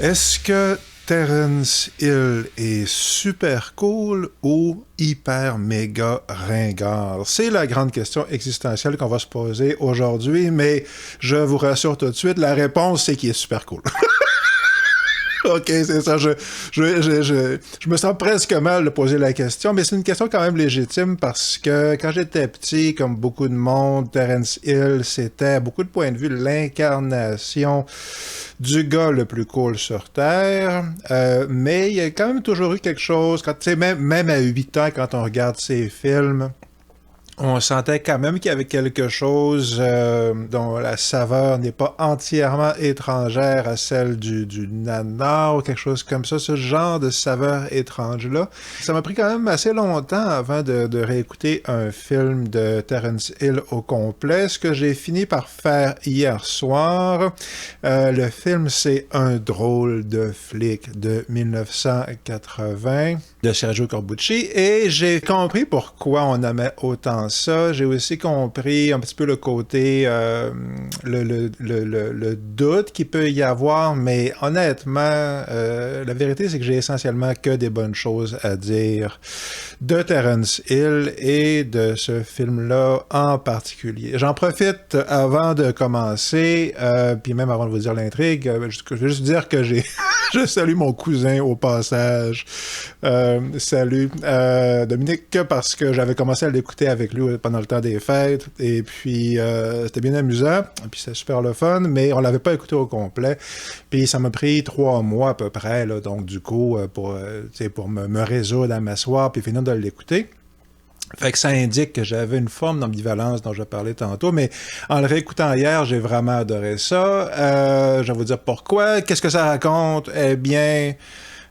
Est-ce que Terence Hill est super cool ou hyper méga ringard? C'est la grande question existentielle qu'on va se poser aujourd'hui, mais je vous rassure tout de suite, la réponse c'est qu'il est super cool. OK, c'est ça. Je me sens presque mal de poser la question, mais c'est une question quand même légitime parce que quand j'étais petit, comme beaucoup de monde, Terence Hill, c'était à beaucoup de points de vue l'incarnation du gars le plus cool sur Terre. Mais il y a quand même toujours eu quelque chose, quand, même à 8 ans, quand on regarde ses films, on sentait quand même qu'il y avait quelque chose dont la saveur n'est pas entièrement étrangère à celle du nanar ou quelque chose comme ça, ce genre de saveur étrange-là. Ça m'a pris quand même assez longtemps avant de réécouter un film de Terence Hill au complet, ce que j'ai fini par faire hier soir. Le film, c'est Un drôle de flic de 1980 de Sergio Corbucci, et j'ai compris pourquoi on aimait autant ça. J'ai aussi compris un petit peu le côté, le doute qu'il peut y avoir, mais honnêtement, la vérité, c'est que j'ai essentiellement que des bonnes choses à dire de Terence Hill et de ce film-là en particulier. J'en profite avant de commencer, puis même avant de vous dire l'intrigue, je vais juste dire que je salue mon cousin au passage. Salut Dominique, parce que j'avais commencé à l'écouter avec lui pendant le temps des fêtes, et puis c'était bien amusant, puis c'était super le fun, mais on l'avait pas écouté au complet, puis ça m'a pris 3 mois à peu près, là, donc du coup, pour me résoudre à m'asseoir, puis finir de l'écouter. Fait que ça indique que j'avais une forme d'ambivalence dont je parlais tantôt, mais en le réécoutant hier, j'ai vraiment adoré ça. Je vais vous dire pourquoi. Qu'est-ce que ça raconte? Eh bien,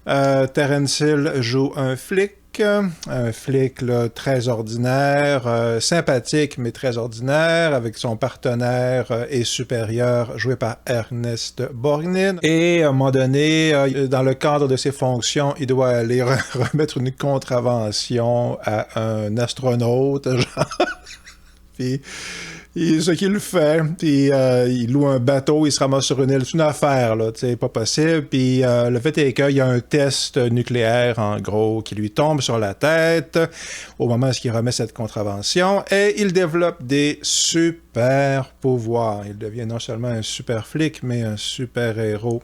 Terence Hill joue un flic là, très ordinaire, sympathique mais très ordinaire, avec son partenaire et supérieur joué par Ernest Borgnine. Et à un moment donné, dans le cadre de ses fonctions, il doit aller remettre une contravention à un astronaute, genre. Puis ce qu'il fait, puis il loue un bateau, il se ramasse sur une île, c'est une affaire, là, tu sais, pas possible, puis le fait est qu'il y a un test nucléaire, en gros, qui lui tombe sur la tête au moment où il remet cette contravention, et il développe des super pouvoirs. Il devient non seulement un super flic, mais un super héros.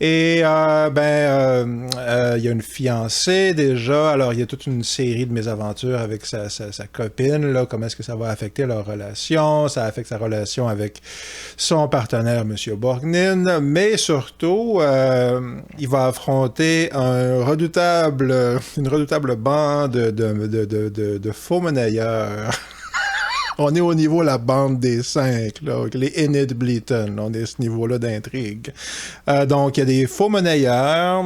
Et il y a une fiancée déjà, alors il y a toute une série de mésaventures avec sa copine, là, comment est-ce que ça va affecter leur relation, ça affecte sa relation avec son partenaire, M. Borgnine, mais surtout, il va affronter une redoutable bande de faux monnayeurs. On est au niveau de la bande des 5, là, les Enid Blyton. On est à ce niveau-là d'intrigue. Donc, il y a des faux monnayeurs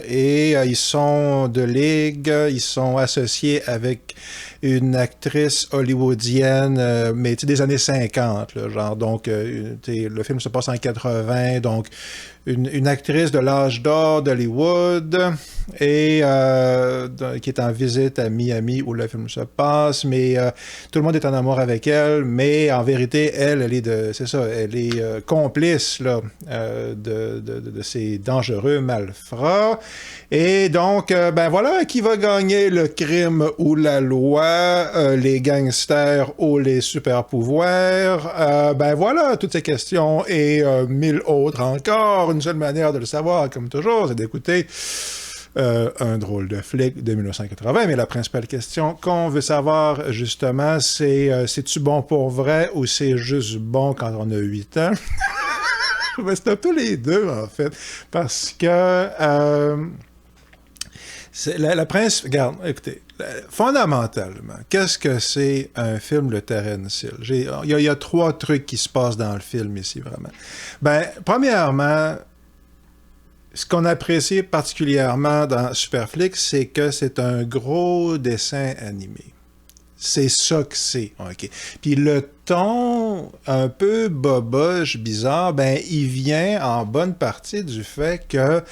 et ils sont de ligue, ils sont associés avec une actrice hollywoodienne, mais des années 50, là, genre. Donc, le film se passe en 80, donc une actrice de l'âge d'or d'Hollywood et qui est en visite à Miami où le film se passe, mais tout le monde est en amour avec elle, mais en vérité, elle est complice là, de ces dangereux malfrats. Et donc, voilà, qui va gagner le crime ou la loi, les gangsters ou les super-pouvoirs? Voilà, toutes ces questions et 1000 autres encore. Une seule manière de le savoir, comme toujours, c'est d'écouter Un drôle de flic de 1980. Mais la principale question qu'on veut savoir, justement, c'est-tu bon pour vrai ou c'est juste bon quand on a 8 ans? C'est un peu les deux, en fait. Parce que... regarde, écoutez, fondamentalement, qu'est-ce que c'est un film de Terence Hill? Il y a 3 trucs qui se passent dans le film ici, vraiment. Premièrement, ce qu'on apprécie particulièrement dans Superflic, c'est que c'est un gros dessin animé. C'est ça que c'est. Okay. Puis le ton un peu boboche, bizarre, il vient en bonne partie du fait que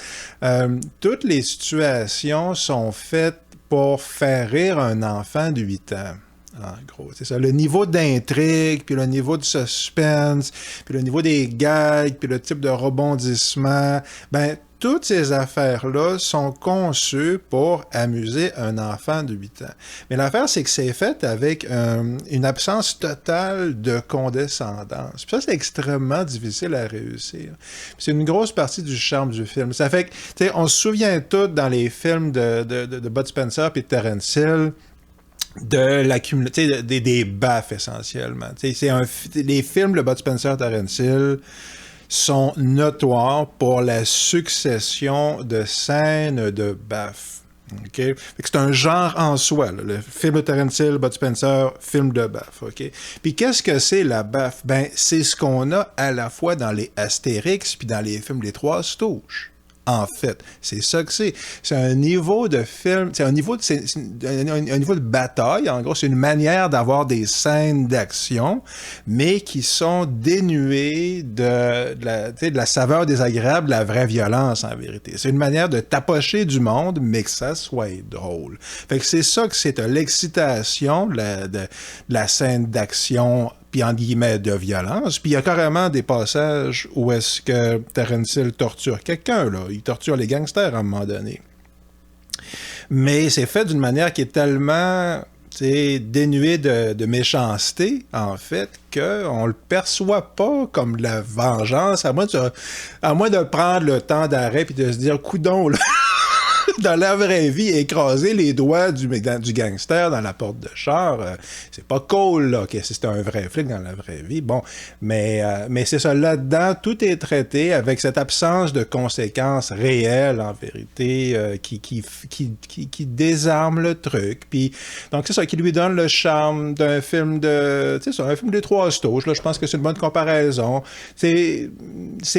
toutes les situations sont faites pour faire rire un enfant de 8 ans. En gros, c'est ça. Le niveau d'intrigue, puis le niveau de suspense, puis le niveau des gags, puis le type de rebondissement, ben, toutes ces affaires-là sont conçues pour amuser un enfant de 8 ans. Mais l'affaire, c'est que c'est fait avec une absence totale de condescendance. Puis ça, c'est extrêmement difficile à réussir. Puis c'est une grosse partie du charme du film. Ça fait que, tu sais, on se souvient tous dans les films de Bud Spencer puis de Terence Hill, de l'accumulation des baffes essentiellement. Les films de Bud Spencer, Terence Hill sont notoires pour la succession de scènes de baffes. Okay? C'est un genre en soi, là, le film de Terence Hill, Bud Spencer, film de baffe. Okay? Puis qu'est-ce que c'est la baffe? Ben, c'est ce qu'on a à la fois dans les Astérix puis dans les films Les Trois Stooges. En fait, c'est ça que c'est. C'est un niveau de film, c'est un niveau de bataille. En gros, c'est une manière d'avoir des scènes d'action, mais qui sont dénuées de la saveur désagréable de la vraie violence, en vérité. C'est une manière de tapocher du monde, mais que ça soit drôle. Fait que c'est ça que c'est l'excitation de la scène d'action, puis en guillemets de violence, puis il y a carrément des passages où est-ce que Terence Hill torture quelqu'un, là. Il torture les gangsters à un moment donné. Mais c'est fait d'une manière qui est tellement dénuée de méchanceté, en fait, qu'on le perçoit pas comme de la vengeance, à moins de prendre le temps d'arrêt puis de se dire « Coudon, là! » dans la vraie vie, écraser les doigts du gangster dans la porte de char, c'est pas cool, là, que c'était un vrai flic dans la vraie vie. Bon, mais c'est ça, là-dedans, tout est traité avec cette absence de conséquences réelles, en vérité, qui désarme le truc. Puis, donc, c'est ça qui lui donne le charme d'un film un film des Trois Stooges, là, je pense que c'est une bonne comparaison. C'est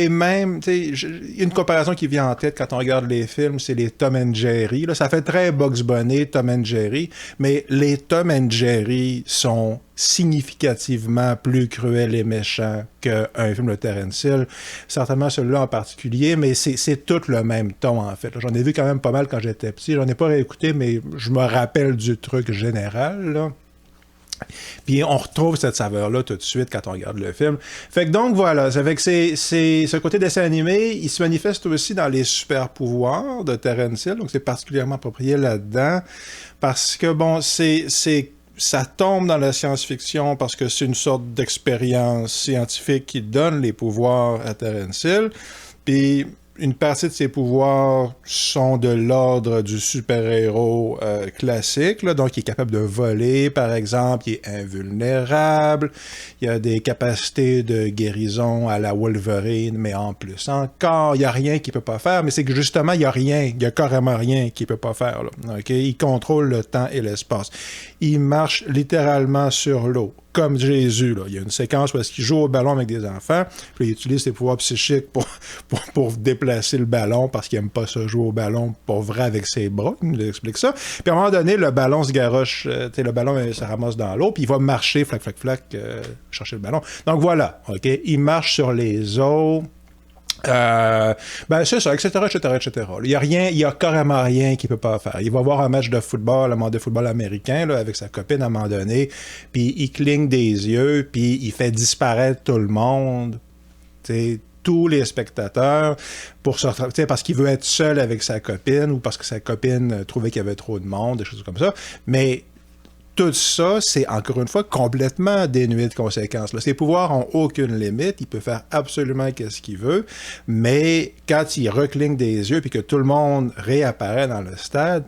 même, une comparaison qui vient en tête quand on regarde les films, c'est les Tom and Jerry. Là, ça fait très Bugs Bunny, Tom and Jerry, mais les Tom and Jerry sont significativement plus cruels et méchants qu'un film de Terence Hill. Certainement celui-là en particulier, mais c'est tout le même ton, en fait. J'en ai vu quand même pas mal quand j'étais petit. J'en ai pas réécouté, mais je me rappelle du truc général, là. Puis on retrouve cette saveur-là tout de suite quand on regarde le film. Fait que donc voilà, ça fait que ce côté dessin animé, il se manifeste aussi dans les super pouvoirs de Terence Hill, donc c'est particulièrement approprié là-dedans, parce que bon, ça tombe dans la science-fiction parce que c'est une sorte d'expérience scientifique qui donne les pouvoirs à Terence Hill, puis une partie de ses pouvoirs sont de l'ordre du super-héros classique, là, donc il est capable de voler, par exemple, il est invulnérable, il a des capacités de guérison à la Wolverine, mais en plus encore, il n'y a rien qu'il peut pas faire, mais c'est que justement, il y a carrément rien qu'il peut pas faire. Là, okay? Il contrôle le temps et l'espace. Il marche littéralement sur l'eau. Comme Jésus, là. Il y a une séquence où il joue au ballon avec des enfants, puis il utilise ses pouvoirs psychiques pour déplacer le ballon parce qu'il n'aime pas ça jouer au ballon pour vrai avec ses bras. Il nous explique ça. Puis à un moment donné, le ballon se garoche, le ballon se ramasse dans l'eau, puis il va marcher, flac, chercher le ballon. Donc voilà, OK? Il marche sur les eaux. C'est ça, etc. Il y a carrément rien qu'il peut pas faire. Il va voir un match de football, un de football américain, là, avec sa copine à un moment donné, puis il cligne des yeux, puis il fait disparaître tout le monde, tous les spectateurs, parce qu'il veut être seul avec sa copine, ou parce que sa copine trouvait qu'il y avait trop de monde, des choses comme ça, mais tout ça, c'est encore une fois complètement dénué de conséquences. Là. Ses pouvoirs n'ont aucune limite, il peut faire absolument ce qu'il veut, mais quand il recligne des yeux et que tout le monde réapparaît dans le stade,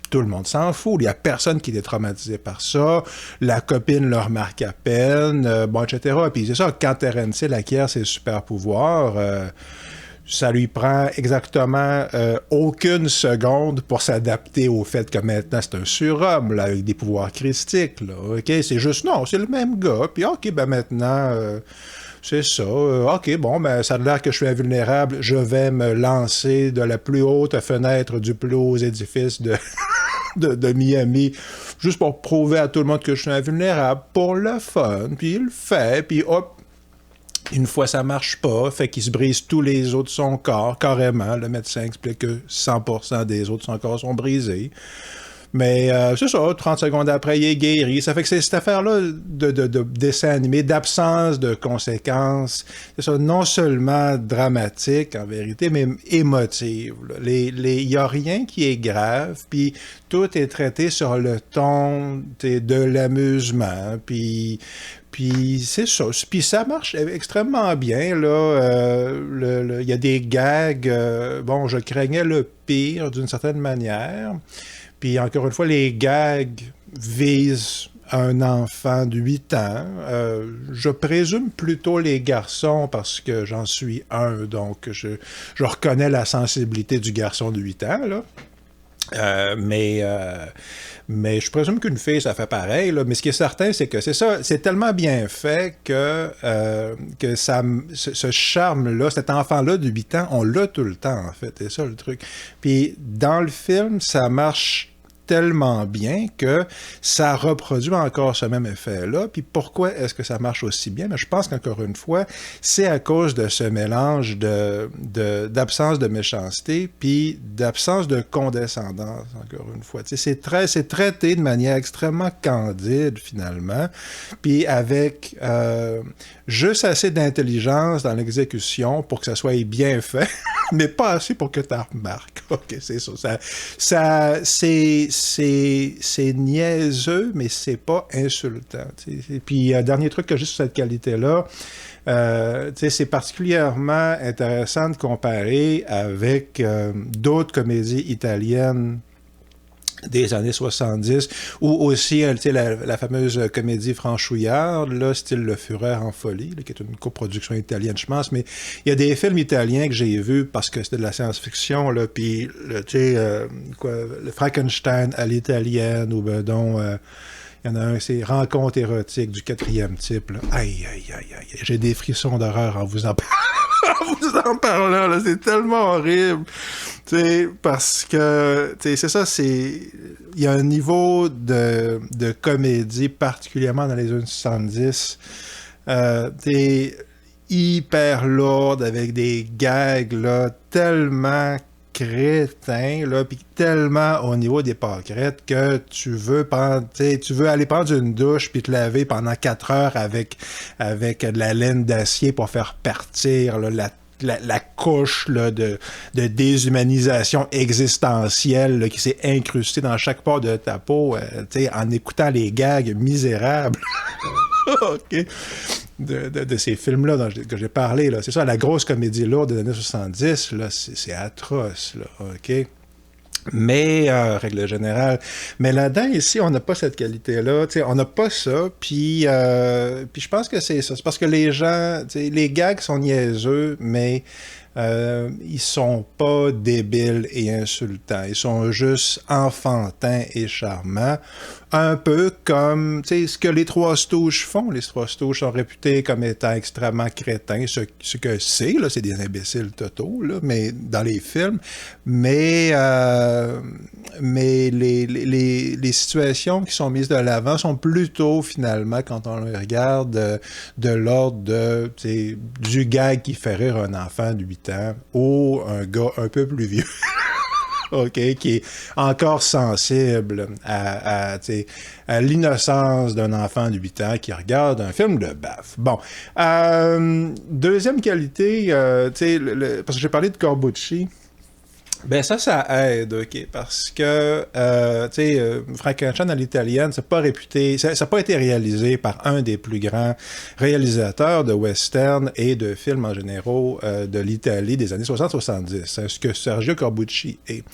tout le monde s'en fout. Il n'y a personne qui est traumatisé par ça. La copine le remarque à peine, etc. Puis c'est ça, quand Terence Hill acquiert ses super pouvoirs, ça lui prend exactement aucune seconde pour s'adapter au fait que maintenant c'est un surhomme là, avec des pouvoirs christiques. Là, okay? C'est juste, non, c'est le même gars. Puis OK, ben maintenant, c'est ça. OK, bon, ben ça a l'air que je suis invulnérable. Je vais me lancer de la plus haute fenêtre du plus haut édifice de Miami, juste pour prouver à tout le monde que je suis invulnérable, pour le fun. Puis il le fait, puis hop, une fois ça marche pas, fait qu'il se brise tous les os de son corps, carrément. Le médecin explique que 100% des os de son corps sont brisés. Mais c'est ça, 30 secondes après, il est guéri. Ça fait que c'est cette affaire-là de dessin animé, d'absence de conséquences. C'est ça, non seulement dramatique, en vérité, mais émotive. Il n'y a rien qui est grave, puis tout est traité sur le ton de l'amusement, puis c'est ça. Puis ça marche extrêmement bien, là. Il y a des gags. Bon, je craignais le pire d'une certaine manière. Puis encore une fois, les gags visent un enfant de 8 ans. Je présume plutôt les garçons parce que j'en suis un, donc je reconnais la sensibilité du garçon de 8 ans, là. Mais je présume qu'une fille, ça fait pareil, là. Mais ce qui est certain, c'est que c'est ça, c'est tellement bien fait que ça, ce charme-là, cet enfant-là de 8 ans, on l'a tout le temps, en fait. C'est ça le truc. Puis dans le film, ça marche tellement bien que ça reproduit encore ce même effet-là. Puis pourquoi est-ce que ça marche aussi bien? Mais je pense qu'encore une fois, c'est à cause de ce mélange d'absence de méchanceté puis d'absence de condescendance, encore une fois. C'est traité de manière extrêmement candide, finalement, puis avec juste assez d'intelligence dans l'exécution pour que ça soit bien fait, mais pas assez pour que tu remarques. OK, c'est ça. C'est niaiseux, mais c'est pas insultant. Et puis, dernier truc que j'ai sur cette qualité-là, c'est particulièrement intéressant de comparer avec d'autres comédies italiennes des années 70, ou aussi la fameuse comédie franchouillarde, là, style Le Fureur en folie, là, qui est une coproduction italienne, je pense, mais il y a des films italiens que j'ai vus parce que c'était de la science-fiction, là, puis, le Frankenstein à l'italienne, ou ben donc... il y en a un, c'est Rencontre érotique du 4e type. Là. Aïe, aïe, aïe, aïe. J'ai des frissons d'horreur en vous en parlant. Là. C'est tellement horrible. T'sais, parce que, c'est ça, il y a un niveau de comédie, particulièrement dans les années 70, hyper lourde, avec des gags là, tellement crétin, là, puis tellement au niveau des pâquerettes que tu veux aller prendre une douche puis te laver pendant 4 heures avec de la laine d'acier pour faire partir là, la couche là, de déshumanisation existentielle là, qui s'est incrustée dans chaque pore de ta peau en écoutant les gags misérables. OK. De ces films-là que j'ai parlé. Là. C'est ça, la grosse comédie lourde des années 70, là, c'est atroce. Là, OK? Mais, règle générale. Mais là-dedans, ici, on n'a pas cette qualité-là. On n'a pas ça. Puis je pense que c'est ça. C'est parce que les gens, les gags sont niaiseux, mais ils sont pas débiles et insultants. Ils sont juste enfantins et charmants. Un peu comme ce que les Trois Stooges font. Les Trois Stooges sont réputés comme étant extrêmement crétins. Ce que c'est, là, c'est des imbéciles totaux, là, mais dans les films. Mais les situations qui sont mises de l'avant sont plutôt, finalement, quand on les regarde, de l'ordre du gag qui fait rire un enfant de 8 ans ou un gars un peu plus vieux. OK, qui est encore sensible à l'innocence d'un enfant de 8 ans qui regarde un film de baffe. Bon. Deuxième qualité, parce que j'ai parlé de Corbucci. Ben ça aide, OK, parce que, Frankenstein à l'italienne, c'est pas réputé, ça n'a pas été réalisé par un des plus grands réalisateurs de western et de films en général de l'Italie des années 60-70. C'est ce que Sergio Corbucci est.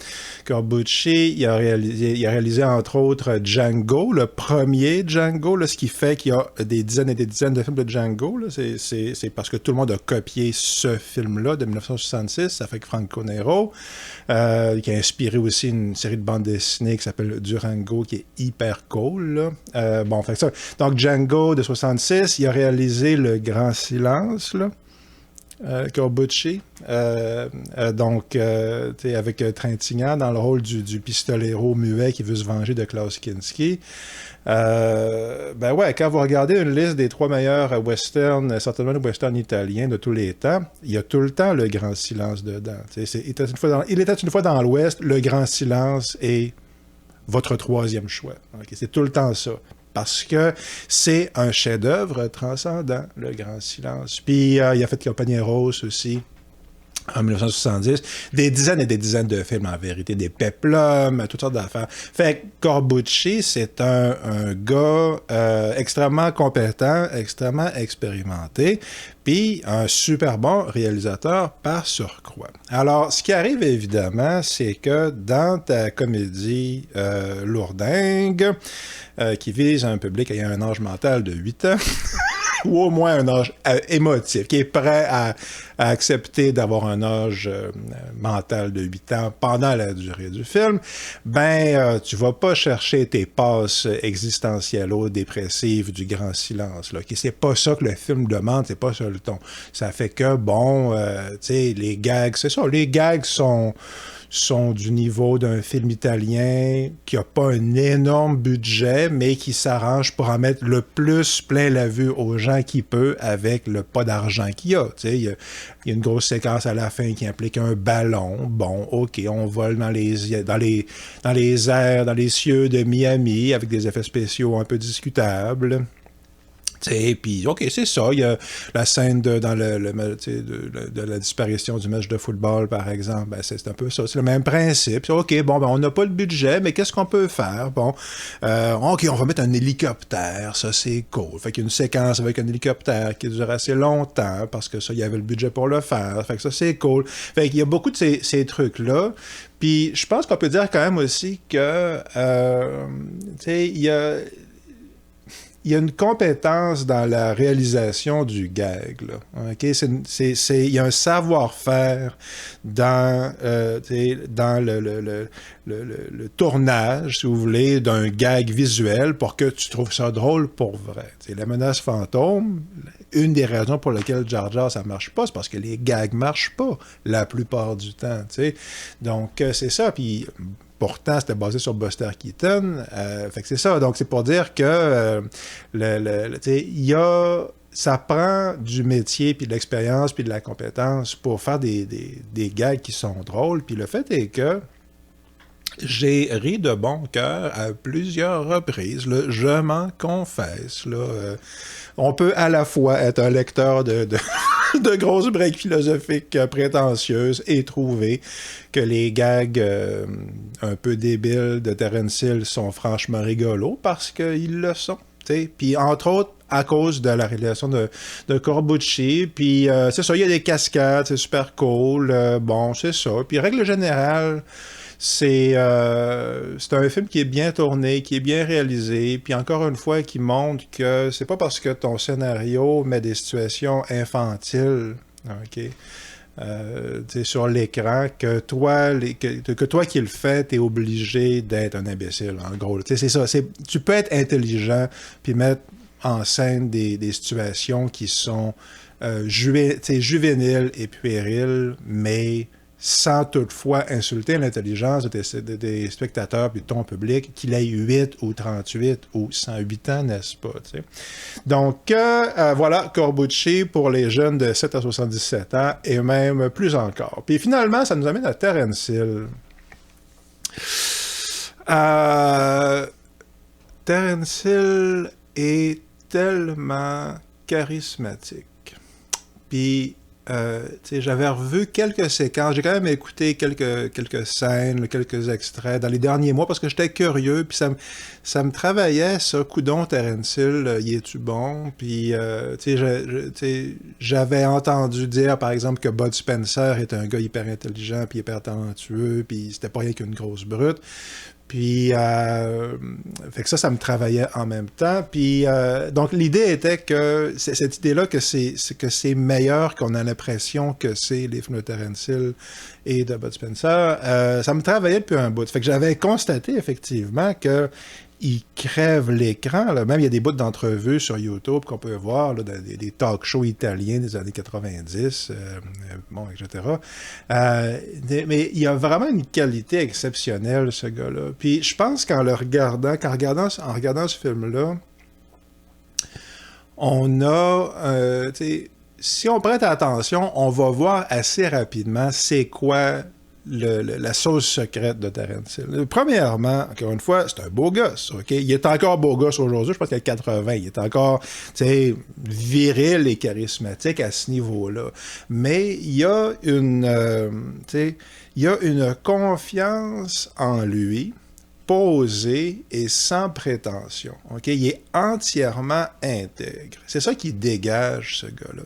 Corbucci, il a réalisé entre autres Django, le premier Django, là, ce qui fait qu'il y a des dizaines et des dizaines de films de Django, là, c'est parce que tout le monde a copié ce film-là de 1966, ça fait que Franco Nero, qui a inspiré aussi une série de bandes dessinées qui s'appelle Durango, qui est hyper cool. Là. Fait ça. Donc, Django de 66, il a réalisé Le Grand Silence, là. Corbucci, avec Trintignant dans le rôle du pistolero muet qui veut se venger de Klaus Kinski. Quand vous regardez une liste des 3 meilleurs westerns, certainement le western italien de tous les temps, il y a tout le temps Le Grand Silence dedans. Il était une fois dans l'Ouest, Le Grand Silence est votre troisième choix. Okay? C'est tout le temps ça. Parce que c'est un chef-d'œuvre transcendant, Le Grand Silence. Puis il a fait Compagnie Rose aussi, en 1970, des dizaines et des dizaines de films, en vérité, des péplums, toutes sortes d'affaires. Fait que Corbucci, c'est un gars extrêmement compétent, extrêmement expérimenté, puis un super bon réalisateur par surcroît. Alors, ce qui arrive, évidemment, c'est que dans ta comédie lourdingue, qui vise un public ayant un âge mental de 8 ans, ou au moins un âge émotif, qui est prêt à accepter d'avoir un âge mental de 8 ans pendant la durée du film, tu vas pas chercher tes passes existentiello-dépressives du Grand Silence. Là. C'est pas ça que le film demande, c'est pas ça le ton. Ça fait que, tu sais, les gags, c'est ça, les gags sont du niveau d'un film italien qui n'a pas un énorme budget, mais qui s'arrange pour en mettre le plus plein la vue aux gens qu'il peut avec le pas d'argent qu'il y a. Il y a une grosse séquence à la fin qui implique un ballon. Bon, OK, on vole dans les airs, dans les cieux de Miami avec des effets spéciaux un peu discutables. Puis, OK, c'est ça. Il y a la scène de la disparition du match de football, par exemple. C'est un peu ça. C'est le même principe. OK, bon, on n'a pas le budget, mais qu'est-ce qu'on peut faire? Bon, OK, on va mettre un hélicoptère. Ça, c'est cool. Fait qu'il y a une séquence avec un hélicoptère qui dure assez longtemps parce que ça, il y avait le budget pour le faire. Fait que ça, c'est cool. Fait qu'il y a beaucoup de ces trucs-là. Puis, je pense qu'on peut dire quand même aussi que, il y a une compétence dans la réalisation du gag. Là. Okay? Il y a un savoir-faire dans le tournage, si vous voulez, d'un gag visuel pour que tu trouves ça drôle pour vrai. T'sais, La menace fantôme, une des raisons pour lesquelles Jar Jar, ça marche pas, c'est parce que les gags marchent pas la plupart du temps. T'sais. Donc, c'est ça. Puis pourtant, c'était basé sur Buster Keaton. Fait que c'est ça. Donc, c'est pour dire que ça prend du métier, puis de l'expérience, puis de la compétence pour faire des gags qui sont drôles. Puis le fait est que j'ai ri de bon cœur à plusieurs reprises. Là, je m'en confesse. Là, on peut à la fois être un lecteur de grosses breaks philosophiques prétentieuses et trouver que les gags un peu débiles de Terence Hill sont franchement rigolos parce qu'ils le sont. Puis entre autres, à cause de la réalisation de Corbucci. Puis c'est ça, il y a des cascades, c'est super cool. Bon, c'est ça. Puis règle générale, c'est un film qui est bien tourné, qui est bien réalisé, puis encore une fois, qui montre que c'est pas parce que ton scénario met des situations infantiles, OK, sur l'écran, que toi qui le fais, t'es obligé d'être un imbécile, en gros. C'est ça. Tu peux être intelligent, puis mettre en scène des situations qui sont juvéniles et puériles, mais sans toutefois insulter l'intelligence des spectateurs puis de ton public, qu'il ait 8 ou 38 ou 108 ans, n'est-ce pas? T'sais? Donc, voilà, Corbucci pour les jeunes de 7 à 77 ans, et même plus encore. Puis finalement, ça nous amène à Terence Hill. Terence Hill est tellement charismatique. Puis, j'avais revu quelques séquences, j'ai quand même écouté quelques scènes, quelques extraits dans les derniers mois parce que j'étais curieux, puis ça me travaillait, ça, coudon Terence Hill, y es-tu bon? Puis, j'avais entendu dire, par exemple, que Bud Spencer est un gars hyper intelligent, puis hyper talentueux, puis c'était pas rien qu'une grosse brute. Puis, fait que ça me travaillait en même temps. Puis, donc, l'idée était que cette idée-là que c'est meilleur qu'on a l'impression que c'est les films de Terence Hill et de Bud Spencer, ça me travaillait depuis un bout. Fait que j'avais constaté effectivement que il crève l'écran. Là. Même, il y a des bouts d'entrevues sur YouTube qu'on peut voir, là, des talk shows italiens des années 90, etc. Mais il y a vraiment une qualité exceptionnelle, ce gars-là. Puis je pense qu'en regardant ce film-là, on a... si on prête attention, on va voir assez rapidement c'est quoi la sauce secrète de Terence Hill. Premièrement, encore une fois, c'est un beau gosse, OK? Il est encore beau gosse aujourd'hui, je pense qu'il a 80, il est encore, tu sais, viril et charismatique à ce niveau-là. Mais il y a tu sais, il y a une confiance en lui, posé et sans prétention. OK? Il est entièrement intègre. C'est ça qui dégage, ce gars-là.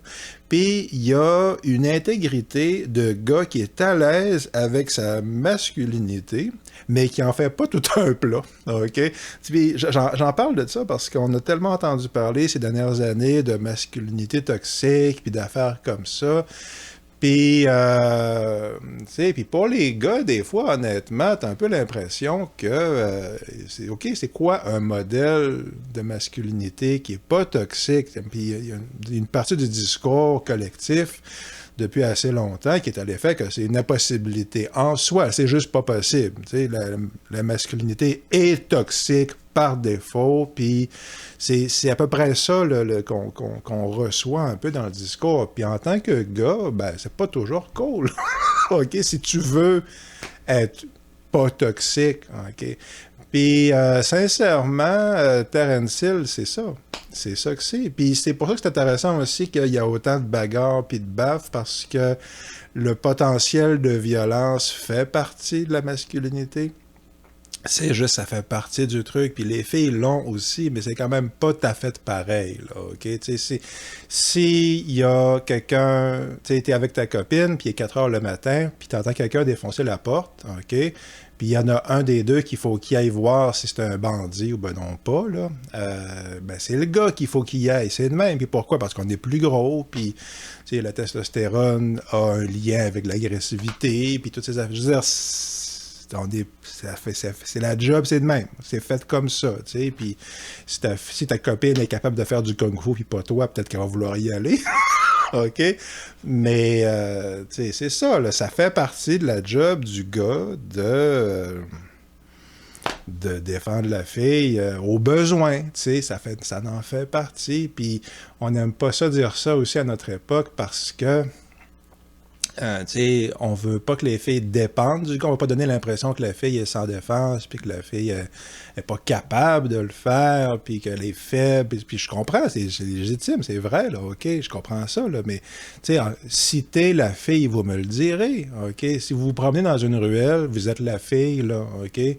Puis, il y a une intégrité de gars qui est à l'aise avec sa masculinité, mais qui en fait pas tout un plat. OK? Puis, j'en parle de ça parce qu'on a tellement entendu parler ces dernières années de masculinité toxique, puis d'affaires comme ça. Puis, tu sais, puis pour les gars, des fois, honnêtement, t'as un peu l'impression que, OK, c'est quoi un modèle de masculinité qui est pas toxique? Puis il y a une partie du discours collectif depuis assez longtemps qui est à l'effet que c'est une impossibilité en soi, c'est juste pas possible. Tu sais, la masculinité est toxique par défaut, puis c'est à peu près ça qu'on reçoit un peu dans le discours. Puis en tant que gars, ben c'est pas toujours cool. OK, si tu veux être pas toxique, OK. Puis sincèrement, Terence Hill, c'est ça. C'est ça que c'est. Puis c'est pour ça que c'est intéressant aussi qu'il y a autant de bagarres puis de baffes, parce que le potentiel de violence fait partie de la masculinité. C'est juste, ça fait partie du truc, puis les filles l'ont aussi, mais c'est quand même pas tout à fait pareil, là, OK? Tu sais, s'il y a quelqu'un, tu sais, t'es avec ta copine, puis il est 4 heures le matin, puis t'entends quelqu'un défoncer la porte, OK? Puis il y en a un des deux qu'il faut qu'il aille voir si c'est un bandit ou ben non pas, là. Ben c'est le gars qu'il faut qu'il y aille, c'est de même. Puis pourquoi? Parce qu'on est plus gros, puis, tu sais, la testostérone a un lien avec l'agressivité, puis toutes ces affaires. Je veux dire, c'est la job, c'est de même. C'est fait comme ça, tu sais. Puis si ta copine est capable de faire du kung-fu, puis pas toi, peut-être qu'elle va vouloir y aller. OK? Mais, tu sais, c'est ça, là. Ça fait partie de la job du gars de défendre la fille au besoin, tu sais. Ça en fait partie. Puis on n'aime pas ça dire ça aussi à notre époque parce que on veut pas que les filles dépendent du gars, on veut pas donner l'impression que la fille est sans défense, puis que la fille est pas capable de le faire, puis qu'elle est faible, puis je comprends, c'est légitime, c'est vrai, là, OK, je comprends ça, là, mais, tu sais, si t'es la fille, vous me le direz, OK, si vous vous promenez dans une ruelle, vous êtes la fille, là, OK, puis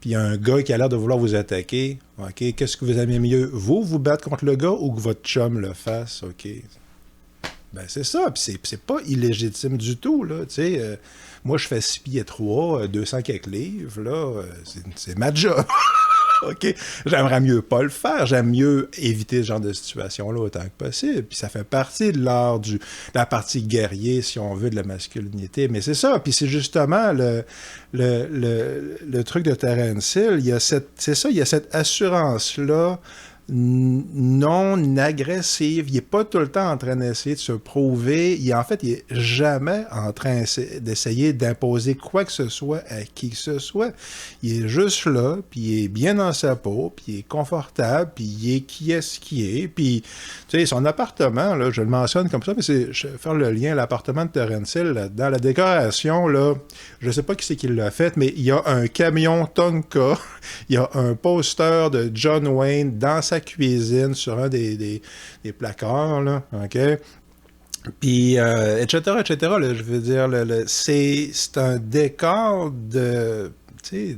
il y a un gars qui a l'air de vouloir vous attaquer, OK, qu'est-ce que vous aimez mieux, vous battre contre le gars, ou que votre chum le fasse, OK? Ben c'est ça, puis c'est pas illégitime du tout, là, tu sais. Moi, je fais 6 pieds 3, 200 quelques livres, là, c'est ma job. OK? J'aimerais mieux pas le faire, j'aime mieux éviter ce genre de situation-là autant que possible. Puis ça fait partie de l'art de la partie guerrier, si on veut, de la masculinité. Mais c'est ça, puis c'est justement le truc de Terence Hill, il y a cette assurance-là non agressive. Il n'est pas tout le temps en train d'essayer de se prouver. Il est jamais en train d'essayer d'imposer quoi que ce soit à qui que ce soit. Il est juste là, puis il est bien dans sa peau, puis il est confortable, puis il est qui est-ce qui est. Puis, tu sais, son appartement, là, je le mentionne comme ça, mais je vais faire le lien, l'appartement de Terence Hill, dans la décoration, là, je sais pas qui c'est qui l'a fait, mais il y a un camion Tonka, il y a un poster de John Wayne dans sa cuisine sur un des placards, là, OK? Puis, etc., là, je veux dire, c'est un décor de, tu sais,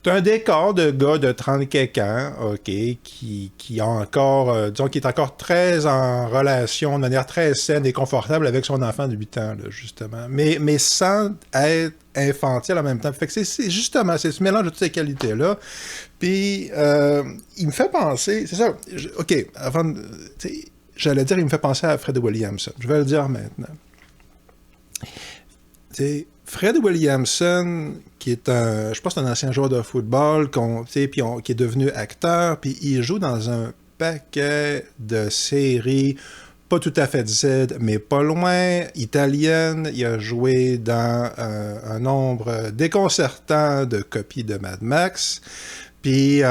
c'est un décor de gars de 30 quelques ans, OK, qui a encore, disons, qui est encore très en relation, de manière très saine et confortable avec son enfant de 8 ans, là, justement. Mais sans être infantile en même temps. Fait que c'est justement, c'est ce mélange de toutes ces qualités-là. Puis, il me fait penser, c'est ça, OK, avant de, j'allais dire, il me fait penser à Fred Williamson. Je vais le dire maintenant. Tu Fred Williamson, qui est je pense, un ancien joueur de football, qui est devenu acteur, puis il joue dans un paquet de séries, pas tout à fait Z, mais pas loin, italienne. Il a joué dans un nombre déconcertant de copies de Mad Max. Puis,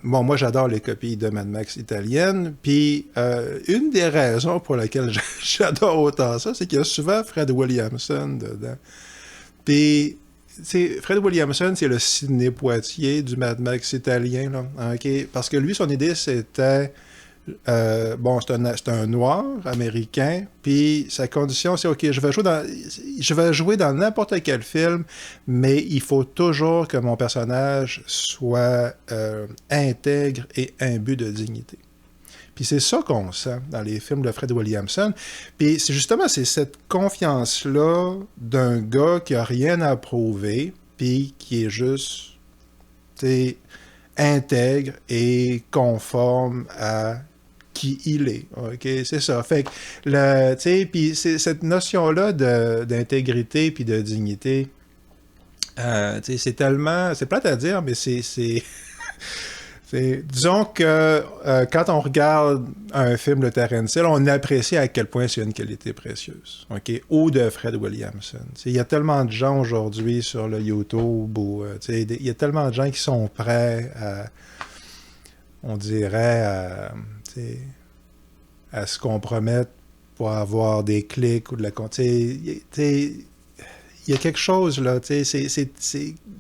bon, moi, j'adore les copies de Mad Max italiennes. Puis, une des raisons pour lesquelles j'adore autant ça, c'est qu'il y a souvent Fred Williamson dedans. Puis, Fred Williamson, c'est le Sidney Poitier du Mad Max italien, là. OK? Parce que lui, son idée, c'était... bon, c'est un noir américain, puis sa condition, c'est OK, je vais jouer dans n'importe quel film, mais il faut toujours que mon personnage soit intègre et imbu de dignité. Puis c'est ça qu'on sent dans les films de Fred Williamson. Puis c'est cette confiance-là d'un gars qui a rien à prouver, puis qui est juste, intègre et conforme à qui il est. OK, c'est ça. Fait que, puis cette notion-là d'intégrité puis de dignité, c'est tellement... C'est plate à dire, mais disons que quand on regarde un film de Terence Hill, on apprécie à quel point c'est une qualité précieuse. OK? Ou de Fred Williamson. Il y a tellement de gens aujourd'hui sur le YouTube, il y a tellement de gens qui sont prêts à, on dirait, à se compromettre pour avoir des clics ou de la... Il y a quelque chose, là, c'est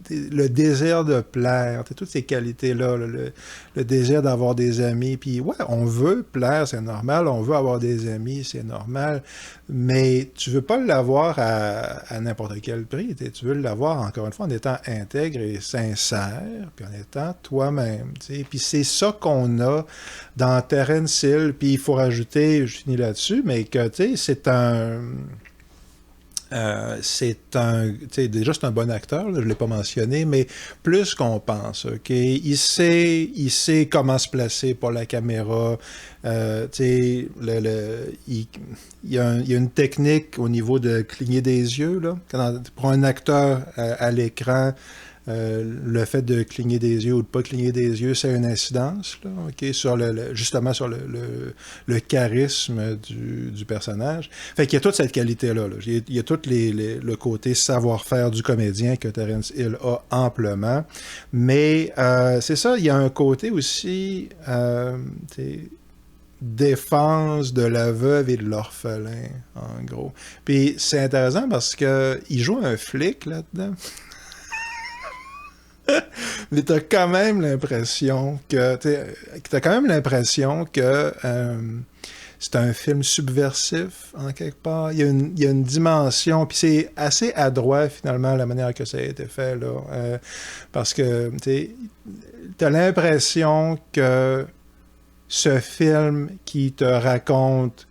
le désir de plaire, toutes ces qualités-là, le désir d'avoir des amis, puis ouais, on veut plaire, c'est normal, on veut avoir des amis, c'est normal, mais tu veux pas l'avoir à n'importe quel prix, tu veux l'avoir, encore une fois, en étant intègre et sincère, puis en étant toi-même, puis c'est ça qu'on a dans Terence Hill, puis il faut rajouter, je finis là-dessus, mais que, c'est un... déjà c'est un bon acteur, là, je ne l'ai pas mentionné, mais plus qu'on pense, OK? Il sait comment se placer pour la caméra, il y a une technique au niveau de cligner des yeux, là. Pour un acteur à l'écran, le fait de cligner des yeux ou de pas cligner des yeux, c'est une incidence, là, OK, sur justement sur le charisme du personnage. Fait qu'il y a toute cette qualité-là. Là. Il y a tout le côté savoir-faire du comédien que Terence Hill a amplement. Mais c'est ça, il y a un côté aussi défense de la veuve et de l'orphelin, en gros. Puis c'est intéressant parce que il joue un flic là-dedans. Mais t'as quand même l'impression que c'est un film subversif en quelque part. Il y a une dimension, puis c'est assez adroit finalement la manière que ça a été fait là, parce que t'as l'impression que ce film qui te raconte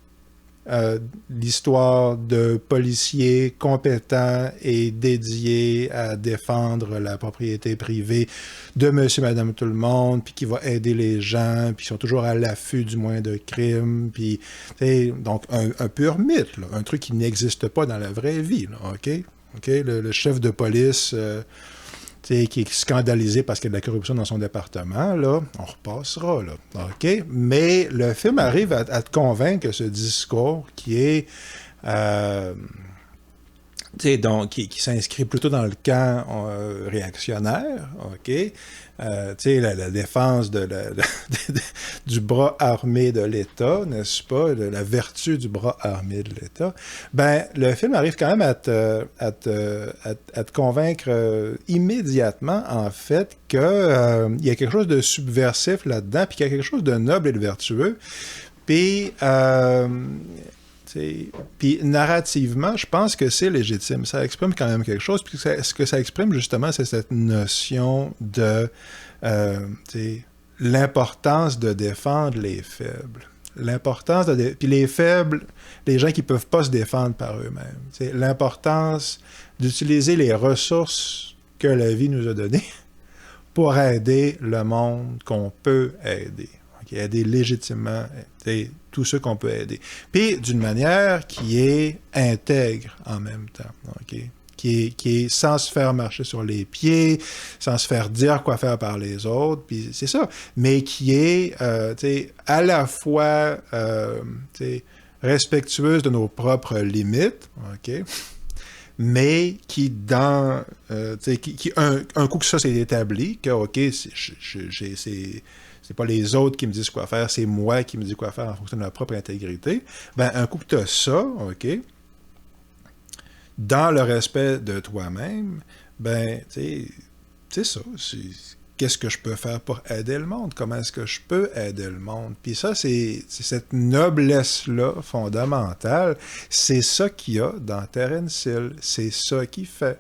l'histoire de policiers compétents et dédiés à défendre la propriété privée de monsieur, madame, tout le monde, puis qui va aider les gens, puis qui sont toujours à l'affût du moindre crime, puis donc un pur mythe, là, un truc qui n'existe pas dans la vraie vie, là, OK? Le chef de police... qui est scandalisé parce qu'il y a de la corruption dans son département, là, on repassera, là, OK? Mais le film arrive à te convaincre que ce discours qui est... donc, qui s'inscrit plutôt dans le camp réactionnaire, OK? La défense du bras armé de l'État, n'est-ce pas? La vertu du bras armé de l'État. Ben, le film arrive quand même à te convaincre immédiatement, en fait, qu'il y a quelque chose de subversif là-dedans, puis qu'il y a quelque chose de noble et de vertueux. Puis... Puis narrativement, je pense que c'est légitime. Ça exprime quand même quelque chose. Puis ce que ça exprime justement, c'est cette notion de l'importance de défendre les faibles. L'importance de... Puis les faibles, les gens qui ne peuvent pas se défendre par eux-mêmes. L'importance d'utiliser les ressources que la vie nous a données pour aider le monde qu'on peut aider. Aider légitimement tous ceux qu'on peut aider. Puis d'une manière qui est intègre en même temps. Okay? Qui est sans se faire marcher sur les pieds, sans se faire dire quoi faire par les autres, puis c'est ça. Mais qui est à la fois respectueuse de nos propres limites, OK? mais qui, un coup que ça s'est établi, que, OK, c'est pas les autres qui me disent quoi faire, c'est moi qui me dis quoi faire en fonction de ma propre intégrité, ben, un coup que tu as ça, OK, dans le respect de toi-même, ben, tu sais, c'est ça, qu'est-ce que je peux faire pour aider le monde? Comment est-ce que je peux aider le monde? Puis ça, c'est cette noblesse-là fondamentale. C'est ça qu'il y a dans Terence Hill. C'est ça qu'il fait.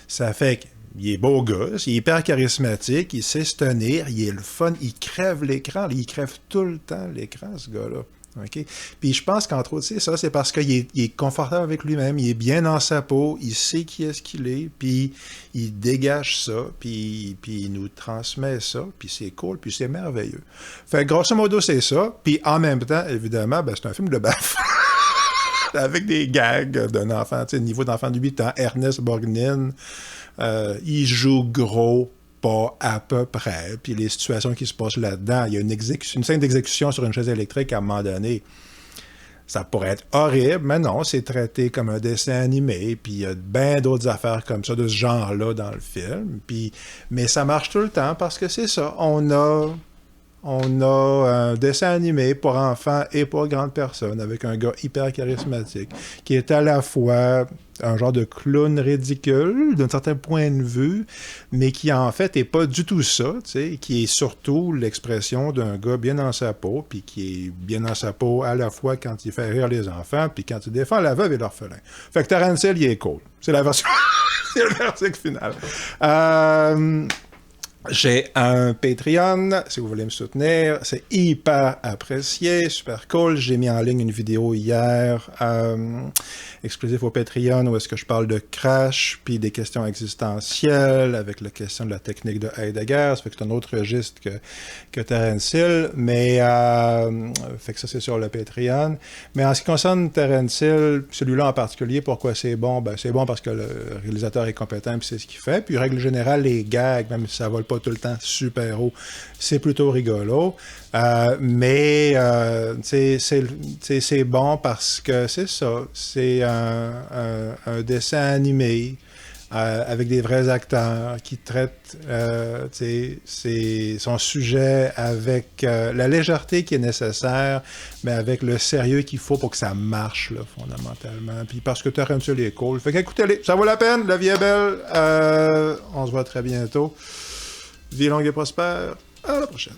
Ça fait qu'il est beau gosse, il est hyper charismatique, il sait se tenir, il est le fun, il crève l'écran. Il crève tout le temps l'écran, ce gars-là. Okay? Puis je pense qu'entre autres, c'est parce qu'il est confortable avec lui-même, il est bien dans sa peau, il sait qui est-ce qu'il est, puis il dégage ça, puis il nous transmet ça, puis c'est cool, puis c'est merveilleux. Fait grosso modo, c'est ça. Puis en même temps, évidemment, ben, c'est un film de baffe. Avec des gags d'un enfant, tu sais, niveau d'enfant de 8 ans, Ernest Borgnine, il joue gros, pas à peu près. Puis les situations qui se passent là-dedans, il y a une scène d'exécution sur une chaise électrique à un moment donné. Ça pourrait être horrible, mais non, c'est traité comme un dessin animé, puis il y a bien d'autres affaires comme ça, de ce genre-là dans le film. Puis, mais ça marche tout le temps parce que c'est ça. On a un dessin animé pour enfants et pour grandes personnes avec un gars hyper charismatique qui est à la fois un genre de clown ridicule d'un certain point de vue, mais qui en fait est pas du tout ça, tu sais, qui est surtout l'expression d'un gars bien dans sa peau, puis qui est bien dans sa peau à la fois quand il fait rire les enfants, puis quand il défend la veuve et l'orphelin. Fait que Terence Hill, il est cool. C'est la version... c'est le version finale. J'ai un Patreon, si vous voulez me soutenir. C'est hyper apprécié, super cool. J'ai mis en ligne une vidéo hier exclusif au Patreon où est-ce que je parle de Crash puis des questions existentielles avec la question de la technique de Heidegger. Ça fait que c'est un autre registre que Terence Hill, mais fait que ça c'est sur le Patreon. Mais en ce qui concerne Terence Hill, celui-là en particulier, pourquoi c'est bon? Ben c'est bon parce que le réalisateur est compétent puis c'est ce qu'il fait. Puis règle générale, les gags, même si ça vole pas tout le temps super haut, c'est plutôt rigolo. Mais c'est bon parce que c'est ça, c'est un dessin animé avec des vrais acteurs qui traitent son sujet avec la légèreté qui est nécessaire, mais avec le sérieux qu'il faut pour que ça marche là, fondamentalement. Puis parce que Terence Hill est cool. Fait qu'écoutez-les, ça vaut la peine, la vie est belle. On se voit très bientôt. Vie longue et prospère. À la prochaine.